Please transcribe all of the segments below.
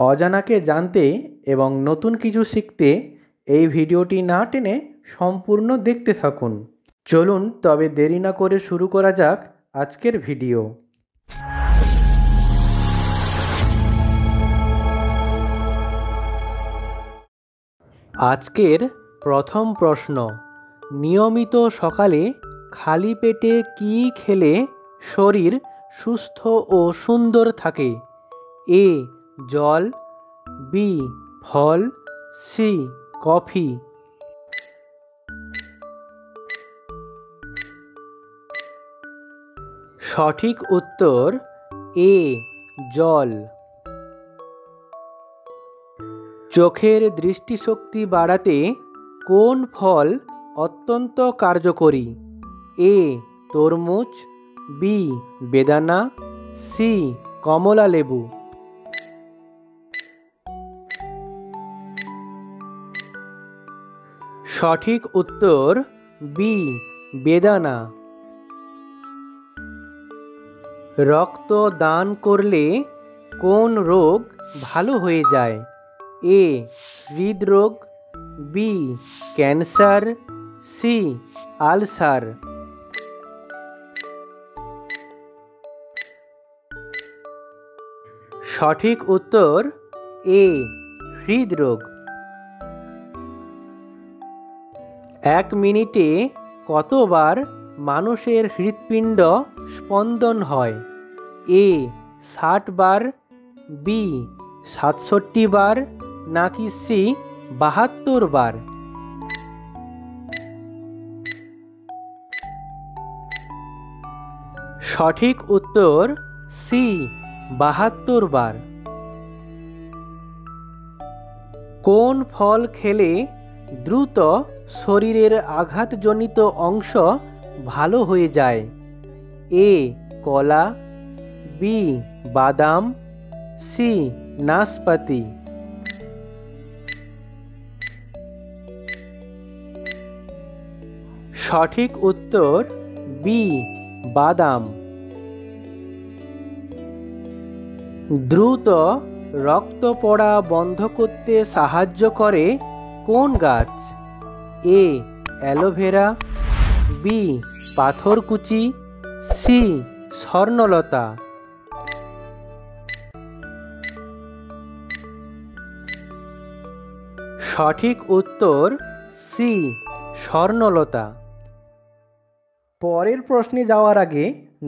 অজানাকে জানতে এবং নতুন কিছু শিখতে এই ভিডিওটি না টেনে সম্পূর্ণ দেখতে থাকুন। চলুন তবে দেরি না করে শুরু করা যাক আজকের ভিডিও। আজকের প্রথম প্রশ্ন, নিয়মিত সকালে খালি পেটে কী খেলে শরীর সুস্থ ও সুন্দর থাকে? এ জল, বি ফল, সি কফি। সঠিক উত্তর এ জল। চোখের দৃষ্টিশক্তি বাড়াতে কোন ফল অত্যন্ত কার্যকরী? এ তরমুজ, বি বেদানা, সি কমলা লেবু। সঠিক উত্তর বি বেদানা। রক্ত দান করলে কোন রোগ ভালো হয়ে যায়? এ হৃদরোগ, বি ক্যান্সার, সি আলসার। সঠিক উত্তর এ হৃদরোগ। 1 মিনিটে কতবার মানুষের হৃৎপিণ্ড স্পন্দন হয়? এ 60 বার, বি 67 বার, নাকি সি 72 বার? সঠিক উত্তর সি 72 বার। কোন ফল খেলে দ্রুত শরীরের আঘাতজনিত অংশ ভালো হয়ে যায়? এ কলা, বি বাদাম, সি নাশপাতি। সঠিক উত্তর বি বাদাম। দ্রুত রক্ত পড়া বন্ধ করতে সাহায্য করে কোন গাছ? এ অ্যালোভেরা, বি পাথরকুচি, সি স্বর্ণলতা। সঠিক উত্তর সি স্বর্ণলতা। পরের প্রশ্নে যাওয়ার আগে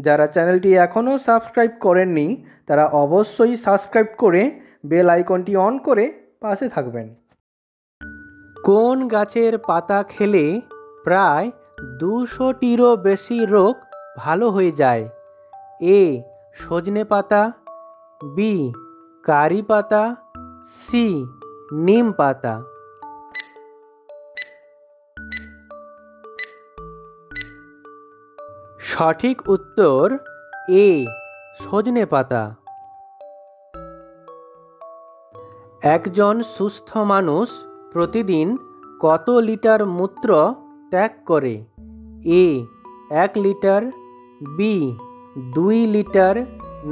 যারা চ্যানেলটি এখনও সাবস্ক্রাইব করেননি তারা অবশ্যই সাবস্ক্রাইব করে বেল আইকনটি অন করে পাশে থাকবেন। কোন গাছের পাতা খেলে প্রায় 200টিরও বেশি রোগ ভালো হয়ে যায়? এ সজনে পাতা, বি কারি পাতা, সি নিম পাতা। সঠিক উত্তর এ সজনে পাতা। একজন সুস্থ মানুষ প্রতিদিন কত লিটার মূত্র ত্যাগ করে? এ 1 লিটার, বি 2 লিটার,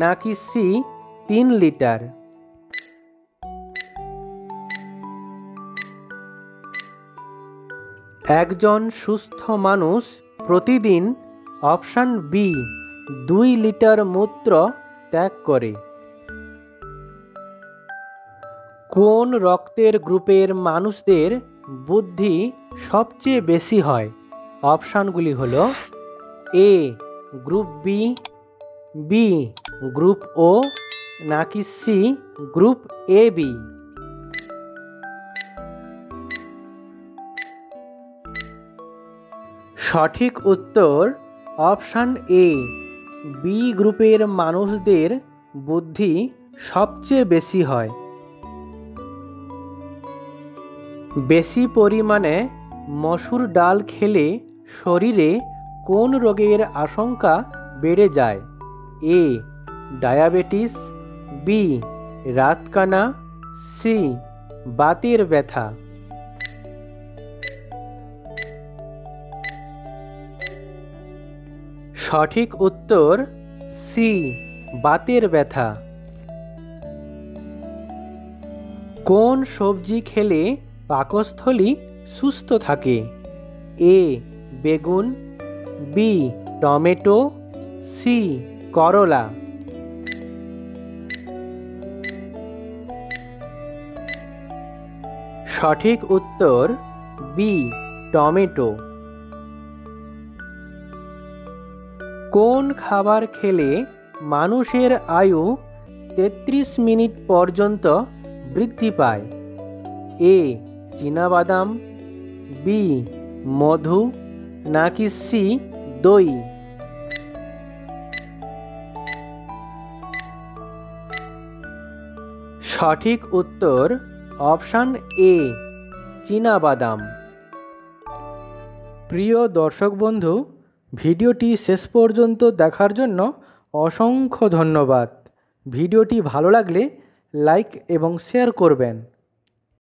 নাকি সি 3 লিটার? একজন সুস্থ মানুষ প্রতিদিন অপশান বি 2 লিটার মূত্র ত্যাগ করে। কোন রক্তের গ্রুপের মানুষদের বুদ্ধি সবচেয়ে বেশি হয়? অপশানগুলি হলো এ গ্রুপ বি, বি গ্রুপ ও, নাকি সি গ্রুপ এ বি। সঠিক উত্তর অপশান এ বি গ্রুপের মানুষদের বুদ্ধি সবচেয়ে বেশি হয়। বেশি পরিমাণে মসুর ডাল খেলে শরীরে কোন রোগের আশঙ্কা বেড়ে যায়? এ ডায়াবেটিস, বি রাতকানা, সি বাতের ব্যথা। সঠিক উত্তর সি বাতের ব্যথা। কোন সবজি খেলে পাকস্থলী সুস্থ থাকে? এ বেগুন, বি টমেটো, সি করলা। সঠিক উত্তর বি টমেটো। কোন খাবার খেলে মানুষের আয়ু 33 মিনিট পর্যন্ত বৃদ্ধি পায়? এ চীনাবাদাম, বি মধু, নাকি সি দই? সঠিক উত্তর অপশান এ চীনাবাদাম। প্রিয় দর্শক বন্ধু, ভিডিওটি শেষ পর্যন্ত দেখার জন্য অসংখ্য ধন্যবাদ। ভিডিওটি ভালো লাগলে লাইক এবং শেয়ার করবেন।